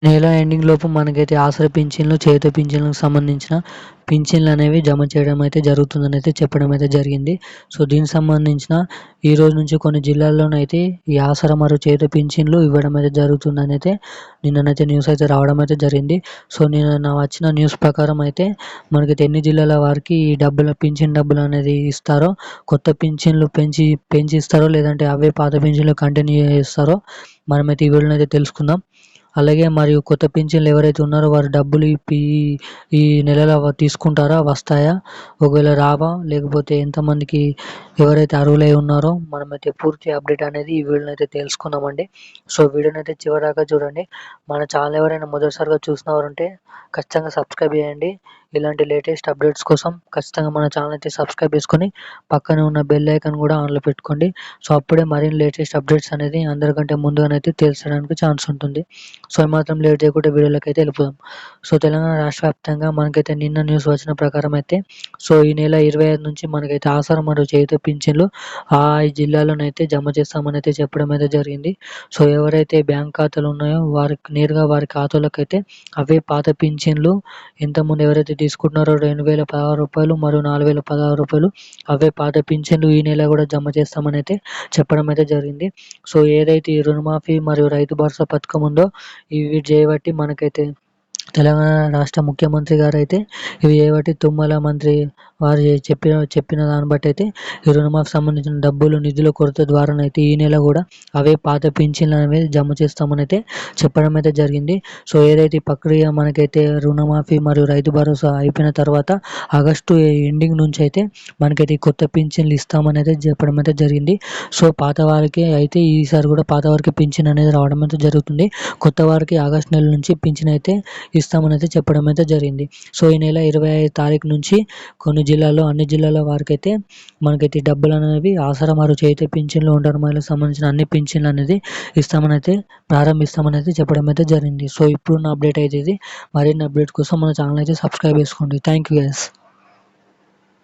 నెల ఎండింగ్ లోపు మనకైతే ఆసరా పింఛన్లు, చేయూత పింఛన్లకు సంబంధించిన పింఛన్లు అనేవి జమ చేయడం అయితే జరుగుతుందని అయితే చెప్పడం అయితే జరిగింది. సో దీనికి సంబంధించిన ఈ రోజు నుంచి కొన్ని జిల్లాల్లోనైతే ఈ ఆసరా మరియు చేయూత పింఛన్లు ఇవ్వడం అయితే జరుగుతుందని అయితే నిన్ననైతే న్యూస్ అయితే రావడం అయితే జరిగింది. సో నిన్న వచ్చిన న్యూస్ ప్రకారం అయితే మనకైతే ఎన్ని జిల్లాల వారికి ఈ పింఛన్ డబ్బులు అనేది ఇస్తారో, కొత్త పింఛన్లు పెంచి ఇస్తారో, లేదంటే అవే పాత పింఛన్లు కంటిన్యూ చేస్తారో మనమైతే ఈ వీడియోలో అయితే తెలుసుకుందాం. అలాగే మరియు కొత్త పింఛన్లు ఎవరైతే ఉన్నారో వారు డబ్బులు ఈ నెలలో తీసుకుంటారా, వస్తాయా, ఒకవేళ రావా, లేకపోతే ఎంతమందికి ఎవరైతే అర్హులై ఉన్నారో మనమైతే పూర్తి అప్డేట్ అనేది ఈ వీడియోలో అయితే తెలుసుకుందామండి. సో వీడియోని అయితే చివరిదాకా చూడండి. మన ఛానల్ ఎవరైనా మొదటిసారిగా చూసినవారుంటే ఖచ్చితంగా సబ్స్క్రైబ్ చేయండి. ఇలాంటి లేటెస్ట్ అప్డేట్స్ కోసం ఖచ్చితంగా మన ఛానల్ అయితే సబ్స్క్రైబ్ చేసుకొని పక్కనే ఉన్న బెల్ ఐకాన్ కూడా ఆన్లో పెట్టుకోండి. సో అప్పుడే మరిన్ని లేటెస్ట్ అప్డేట్స్ అనేది అందరికంటే ముందుగానైతే తెలిసడానికి ఛాన్స్ ఉంటుంది. సో ఏమాత్రం లేట్ చేయకుండా వీడియోలోకి అయితే వెళ్ళిపోదాం. సో తెలంగాణ రాష్ట్ర వ్యాప్తంగా మనకైతే నిన్న న్యూస్ వచ్చిన ప్రకారం అయితే సో ఈ నెల 25 నుంచి మనకైతే ఆసరా మరియు చేయూత పింఛన్లు ఆ జిల్లాలోనైతే జమ చేస్తామని అయితే చెప్పడం అయితే జరిగింది. సో ఎవరైతే బ్యాంక్ ఖాతాలు ఉన్నాయో వారికి నేరుగా వారి ఖాతాలోకి అయితే అవే పాత పింఛన్లు ఇంతకుముందు ఎవరైతే తీసుకుంటున్నారో రూ. 2016 మరియు రూ. 4016 అవే పాత పింఛన్లు ఈ నెల కూడా జమ చేస్తామని అయితే చెప్పడం అయితే జరిగింది. సో ఏదైతే ఈ రుణమాఫీ మరియు రైతు భరోసా పథకం ఉందో ఇవి చేయబట్టి మనకైతే తెలంగాణ రాష్ట్ర ముఖ్యమంత్రి గారు అయితే ఇవి చేయబట్టి తుమ్మల మంత్రి వారు చెప్పిన దాన్ని బట్టి అయితే ఈ రుణమాఫీ సంబంధించిన డబ్బులు నిధుల కొరత ద్వారానైతే ఈ నెల కూడా అవే పాత పింఛన్లు అనేవి జమ చేస్తామని అయితే చెప్పడం అయితే జరిగింది. సో ఏదైతే ఈ ప్రక్రియ మనకైతే రుణమాఫీ మరియు రైతు భరోసా అయిపోయిన తర్వాత ఆగస్టు ఎండింగ్ నుంచి అయితే మనకైతే ఈ కొత్త పింఛన్లు ఇస్తామని అయితే చెప్పడం అయితే జరిగింది. సో పాత వారికి అయితే ఈసారి కూడా పాత వారికి పింఛన్ అనేది రావడం అయితే జరుగుతుంది. కొత్త వారికి ఆగస్టు నెల నుంచి పింఛన్ అయితే ఇస్తామని అయితే చెప్పడం అయితే జరిగింది. సో ఈ నెల 25 తారీఖు నుంచి కొన్ని జిల్లాల్లో అన్ని జిల్లాల వారికైతే మనకైతే డబ్బులు అనేవి ఆసరా మరియు చేయూత పింఛన్లు, ఒంటరి మహిళలకు సంబంధించిన అన్ని పింఛన్లు అనేది ప్రారంభిస్తామని అయితే చెప్పడం అయితే జరిగింది. సో ఇప్పుడున్న అప్డేట్ అయితే ఇది. మరిన్ని అప్డేట్ కోసం మన ఛానల్ అయితే సబ్స్క్రైబ్ చేసుకోండి. Thank you guys.